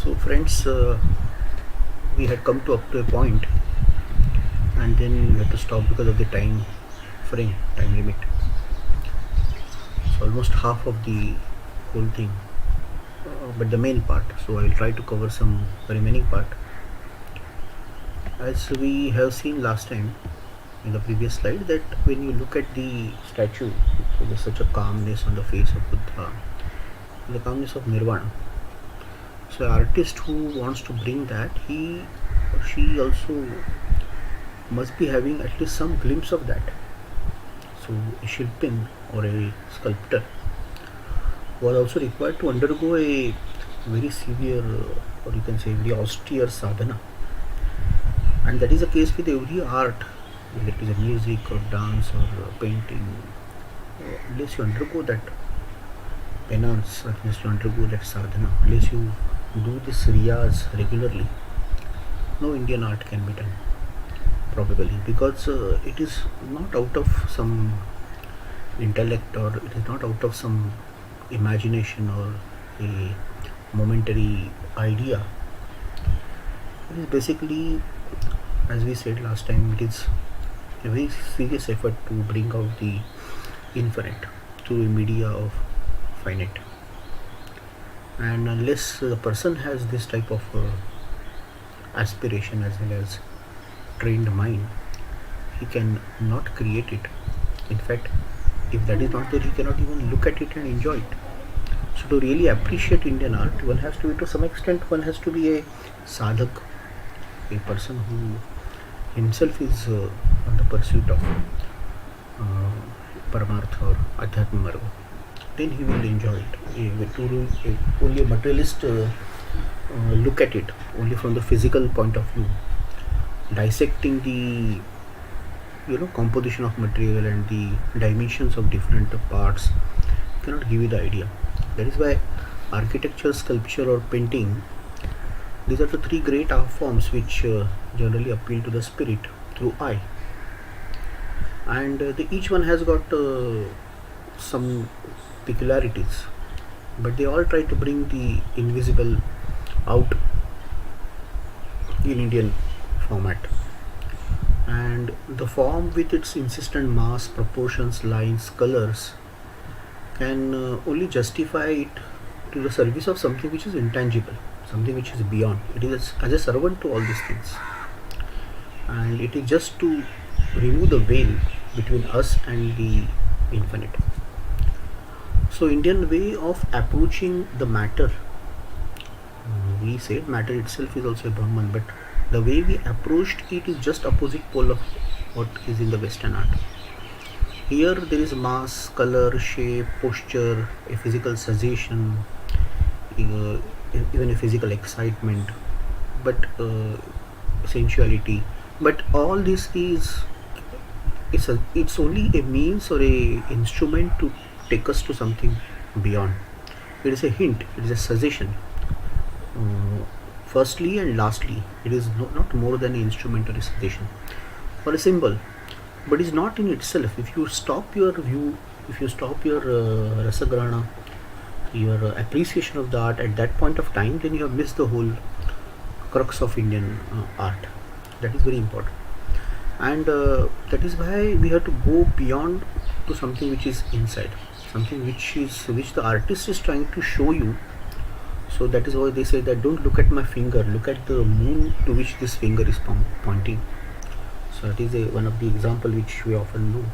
So friends, we had come to up to a point, and then we had to stop because of the time frame, time limit. So almost half of the whole thing, but the main part. So I will try to cover some remaining part. As we have seen last time in the previous slide, that when you look at the statue, so there's such a calmness on the face of Buddha, the calmness of Nirvana. So an artist who wants to bring that, he or she also must be having at least some glimpse of that. So a shilpin or a sculptor was also required to undergo a very severe, or you can say very austere sadhana, and that is the case with every art, whether it is a music or dance or painting. Unless you undergo that penance, unless you undergo that sadhana, unless you do this riyaz regularly, no Indian art can be done, probably, because it is not out of some intellect, or it is not out of some imagination or a momentary idea. It is basically, as we said last time, it is a very serious effort to bring out the infinite through a media of finite. And unless the person has this type of aspiration as well as trained mind, he can not create it. In fact, if that is not there, he cannot even look at it and enjoy it. So to really appreciate Indian art, one has to be, to some extent, one has to be a sadhak, a person who himself is on the pursuit of paramartha or adhyatma marga. Then he will enjoy it. Only a materialist look at it only from the physical point of view, dissecting the composition of material and the dimensions of different parts cannot give you the idea. That is why architecture, sculpture or painting, these are the three great art forms which generally appeal to the spirit through eye, and each one has got some peculiarities, but they all try to bring the invisible out in Indian format. And the form, with its insistent mass, proportions, lines, colors, can only justify it to the service of something which is intangible, something which is beyond. It is as a servant to all these things, and it is just to remove the veil between us and the infinite. So Indian way of approaching the matter, we said matter itself is also a Brahman, but the way we approached it is just opposite pole of what is in the Western art. Here there is mass, color, shape, posture, a physical sensation, even a physical excitement, but sensuality. But all this is, it's only a means or a instrument to take us to something beyond. It is a hint, it is a suggestion. Firstly and lastly, it is not more than an instrument or a suggestion or a symbol, but is not in itself. If you stop your view, if you stop your rasagrana, your appreciation of the art at that point of time, then you have missed the whole crux of Indian art. That is very important, and that is why we have to go beyond to something which is inside, something which the artist is trying to show you. So that is why they say that don't look at my finger, look at the moon to which this finger is pointing. So that is one of the example which we often know,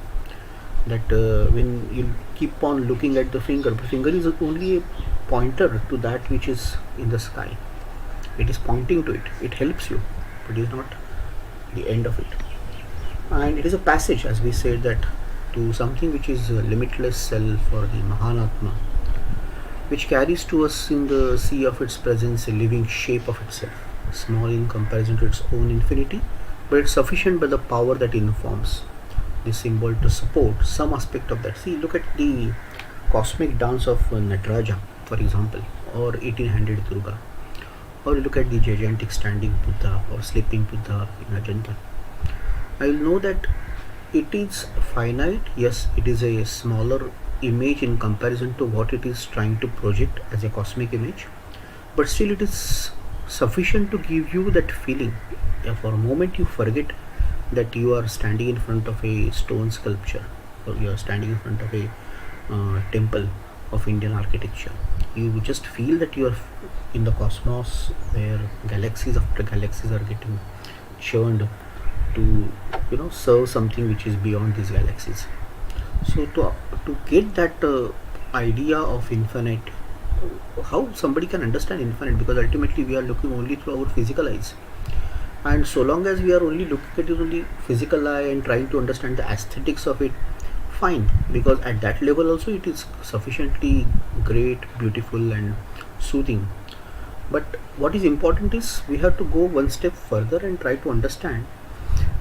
that when you keep on looking at the finger is only a pointer to that which is in the sky. It is pointing to it, it helps you, but it is not the end of it. And it is a passage, as we said, that to something which is limitless self, or the Mahanatma, which carries to us in the sea of its presence a living shape of itself, small in comparison to its own infinity, but it's sufficient by the power that informs this symbol to support some aspect of that. See, look at the cosmic dance of Nataraja, for example, or 1800 Durga, or look at the gigantic standing Buddha or sleeping Buddha in Ajanta. I will know that it is finite. Yes, it is a smaller image in comparison to what it is trying to project as a cosmic image, but still it is sufficient to give you that feeling. For a moment you forget that you are standing in front of a stone sculpture, or you are standing in front of a temple of Indian architecture. You just feel that you are in the cosmos, where galaxies after galaxies are getting churned to, serve something which is beyond these galaxies. So to get that idea of infinite, how somebody can understand infinite, because ultimately we are looking only through our physical eyes, and so long as we are only looking at it only physical eye and trying to understand the aesthetics of it, fine, because at that level also it is sufficiently great, beautiful and soothing. But what is important is we have to go one step further and try to understand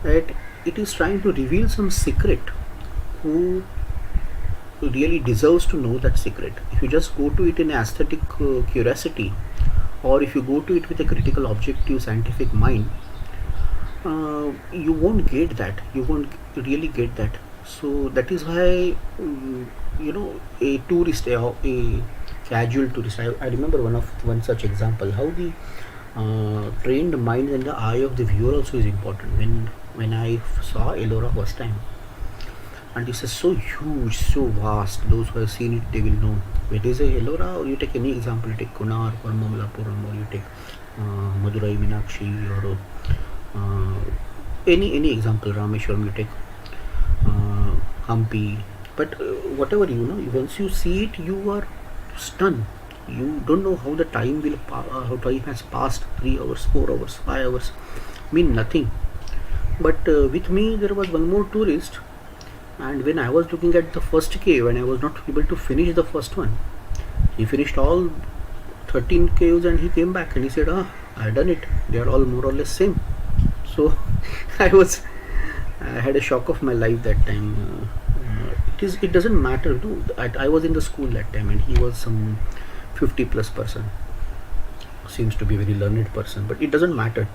that it is trying to reveal some secret. Who really deserves to know that secret? If you just go to it in aesthetic curiosity, or if you go to it with a critical, objective, scientific mind, you won't get that. You won't really get that. So that is why, a tourist, a casual tourist. I remember one such example. How the trained mind and the eye of the viewer also is important. When I saw Ellora first time, and this is so huge, so vast. Those who have seen it, they will know. It is a Ellora, or you take any example, you take Kunar or Mamalapuram, or you take Madurai Meenakshi, or any example, Rameshwaram, you take Hampi. But whatever, once you see it, you are stunned. You don't know how the time how time has passed. 3 hours, 4 hours, 5 hours mean nothing. But with me, there was one more tourist, and when I was looking at the first cave and I was not able to finish the first one, he finished all 13 caves and he came back and he said, I done it. They are all more or less same. So I had a shock of my life that time. It doesn't matter. I was in the school that time, and he was some 50 plus person. Seems to be a very learned person, but it doesn't matter.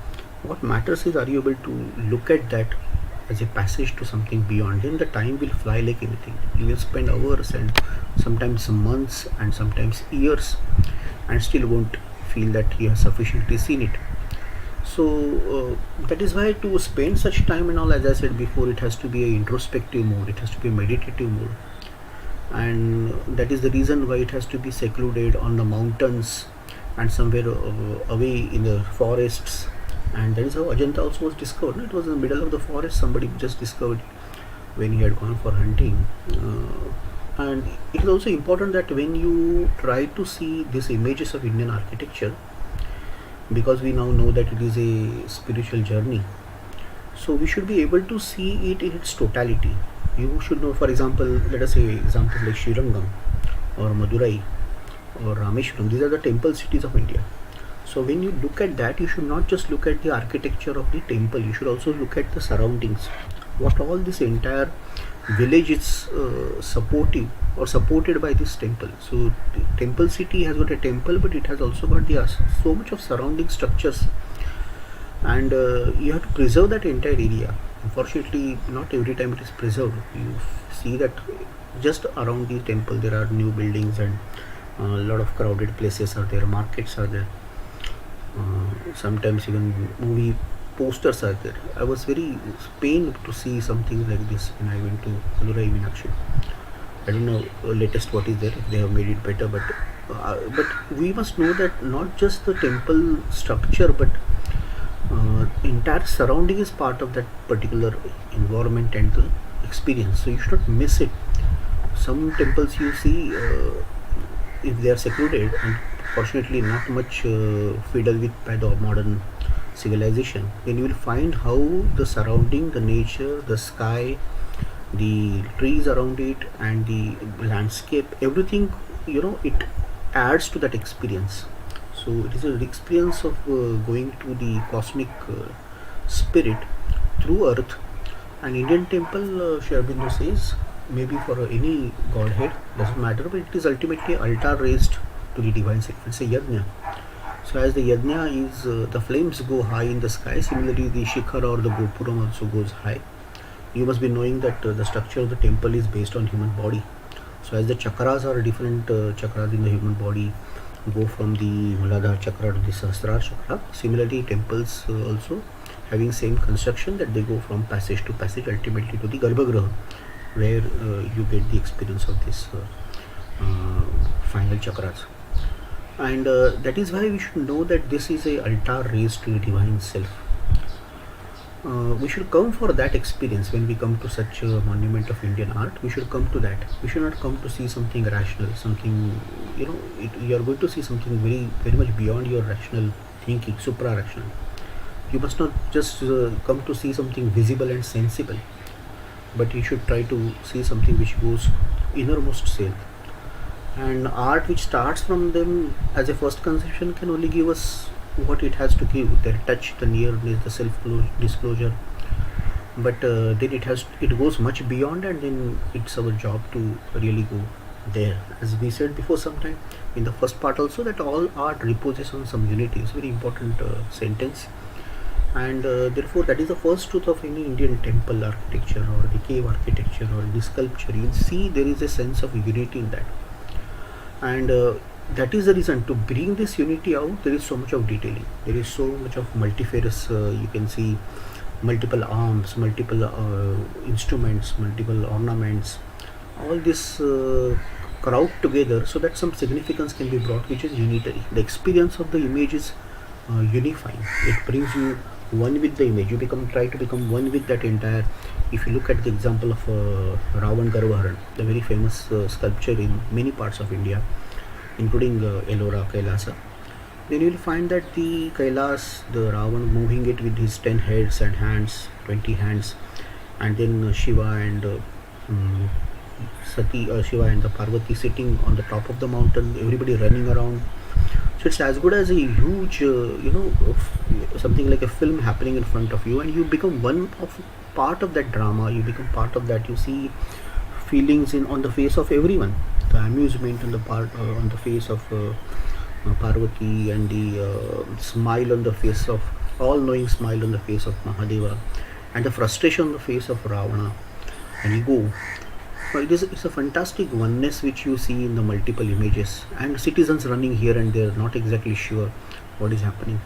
What matters is, are you able to look at that as a passage to something beyond? Then the time will fly like anything. You will spend hours and sometimes months and sometimes years and still won't feel that you have sufficiently seen it. So that is why to spend such time and all, as I said before, it has to be a introspective mode, it has to be a meditative mode, and that is the reason why it has to be secluded on the mountains and somewhere away in the forests. And that is how Ajanta also was discovered. It was in the middle of the forest. Somebody just discovered when he had gone for hunting. And it is also important that when you try to see these images of Indian architecture, because we now know that it is a spiritual journey, so we should be able to see it in its totality. You should know, for example, let us say examples like Srirangam or Madurai or Rameshwaram. These are the temple cities of India. So when you look at that, you should not just look at the architecture of the temple, you should also look at the surroundings. What all this entire village is supportive or supported by this temple. So the temple city has got a temple, but it has also got so much of surrounding structures, and you have to preserve that entire area. Unfortunately, not every time it is preserved. You see that just around the temple there are new buildings, and a lot of crowded places are there, markets are there, sometimes even movie posters are there. I was very pained to see something like this when I went to Madurai Meenakshi. I don't know latest what is there, if they have made it better, but we must know that not just the temple structure, but entire surrounding is part of that particular environment and the experience. So you should not miss it. Some temples you see, if they are secluded and fortunately not much fiddled with by the modern civilization, then you will find how the surrounding, the nature, the sky, the trees around it and the landscape, everything, it adds to that experience. So it is an experience of going to the cosmic spirit through earth. An Indian temple, Sri Aurobindo says, maybe for any godhead, doesn't matter, but it is ultimately altar raised to the divine self. It's a yajna. So as the yajna is, the flames go high in the sky, similarly the shikhar or the gopuram also goes high. You must be knowing that the structure of the temple is based on human body. So as the chakras are different chakras in the human body, go from the Muladhara chakra to the Sahasrara chakra. Similarly, temples also having same construction, that they go from passage to passage, ultimately to the Garbhagriha, where you get the experience of this final chakras. And that is why we should know that this is a altar raised to the divine self. We should come for that experience. When we come to such a monument of Indian art, we should come to that. We should not come to see something rational, something, you are going to see something very, very much beyond your rational thinking, supra rational. You must not just come to see something visible and sensible, but you should try to see something which goes innermost self. And art which starts from them as a first conception can only give us what it has to give, their touch, the nearness, the self disclosure. But then it goes much beyond, and then it's our job to really go there. As we said before sometime in the first part also, that all art reposes on some unity. It's a very important sentence. And therefore that is the first truth of any Indian temple architecture or the cave architecture or the sculpture. You see there is a sense of unity in that. And that is the reason to bring this unity out. There is so much of detailing, there is so much of multifarious, you can see multiple arms, multiple instruments, multiple ornaments, all this crowd together, so that some significance can be brought, which is unitary. The experience of the image is unifying. It brings you one with the image. You try to become one with that entire. If you look at the example of Ravan Garvaharan, the very famous sculpture in many parts of India, including Ellora, Kailasa, then you will find that the Kailas, the Ravan moving it with his 10 heads and hands, 20 hands, and then Shiva and Shiva and the Parvati sitting on the top of the mountain, everybody running around. So it's as good as a huge, something like a film happening in front of you, and you become part of that drama. You become part of that. You see feelings on the face of everyone, the amusement on the face of Parvati, and the smile on the face of all-knowing smile on the face of Mahadeva, and the frustration on the face of Ravana and ego. It's a fantastic oneness which you see in the multiple images, and citizens running here and there, not exactly sure what is happening.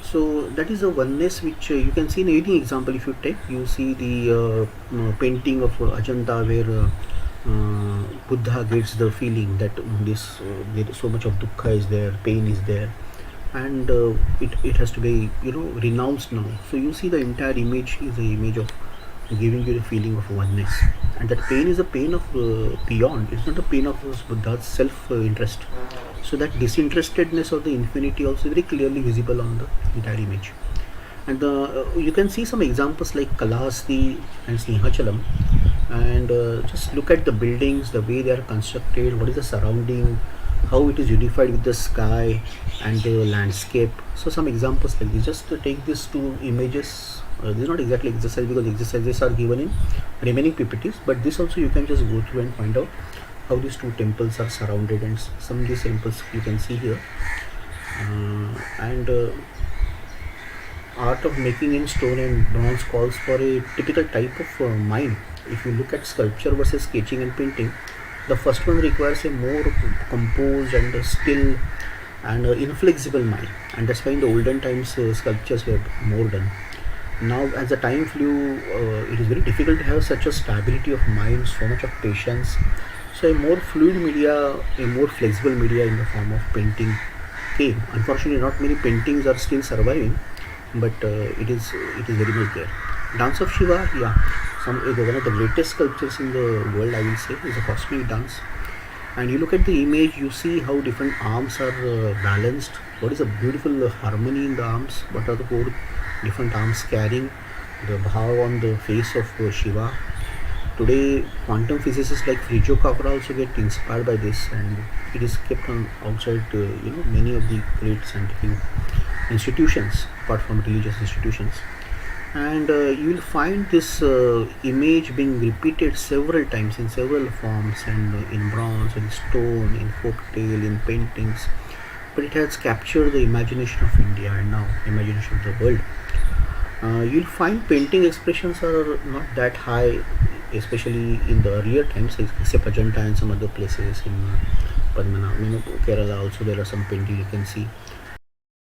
So that is a oneness which you can see in any example. If you take, you see the painting of Ajanta, where Buddha gets the feeling that there is so much of dukkha is there, pain is there, and it has to be renounced now. So you see the entire image is an image of giving you the feeling of oneness, and that pain is a pain of beyond. It's not a pain of Buddha's self-interest. So that disinterestedness of the infinity also very clearly visible on the entire image. And you can see some examples like Kalahasti and Snehachalam, and just look at the buildings, the way they are constructed, what is the surrounding, how it is unified with the sky and the landscape. So some examples like this. Just to take these two images. This is not exactly exercise, because exercises are given in remaining PPTs, but this also you can just go through and find out how these two temples are surrounded, and some of these temples you can see here. And art of making in stone and bronze calls for a typical type of mind. If you look at sculpture versus sketching and painting, the first one requires a more composed and still and inflexible mind, and that's why in the olden times sculptures were more done. Now as the time flew, it is very difficult to have such a stability of mind, so much of patience. So a more fluid media, a more flexible media in the form of painting came. Unfortunately, not many paintings are still surviving, but it is very much there. Dance of Shiva, one of the greatest sculptures in the world, I will say, is a cosmic dance. And you look at the image, you see how different arms are balanced. What is a beautiful harmony in the arms? What are the four different arms carrying? The bhav on the face of Shiva. Today, quantum physicists like Frijo Capra also get inspired by this, and it is kept on outside many of the great scientific institutions, apart from religious institutions. And you will find this image being repeated several times in several forms, and in bronze, in stone, in folktale, in paintings. But it has captured the imagination of India, and now imagination of the world. You'll find painting expressions are not that high, especially in the earlier times, except Ajanta and some other places in Padmanabh. Kerala also there are some painting you can see.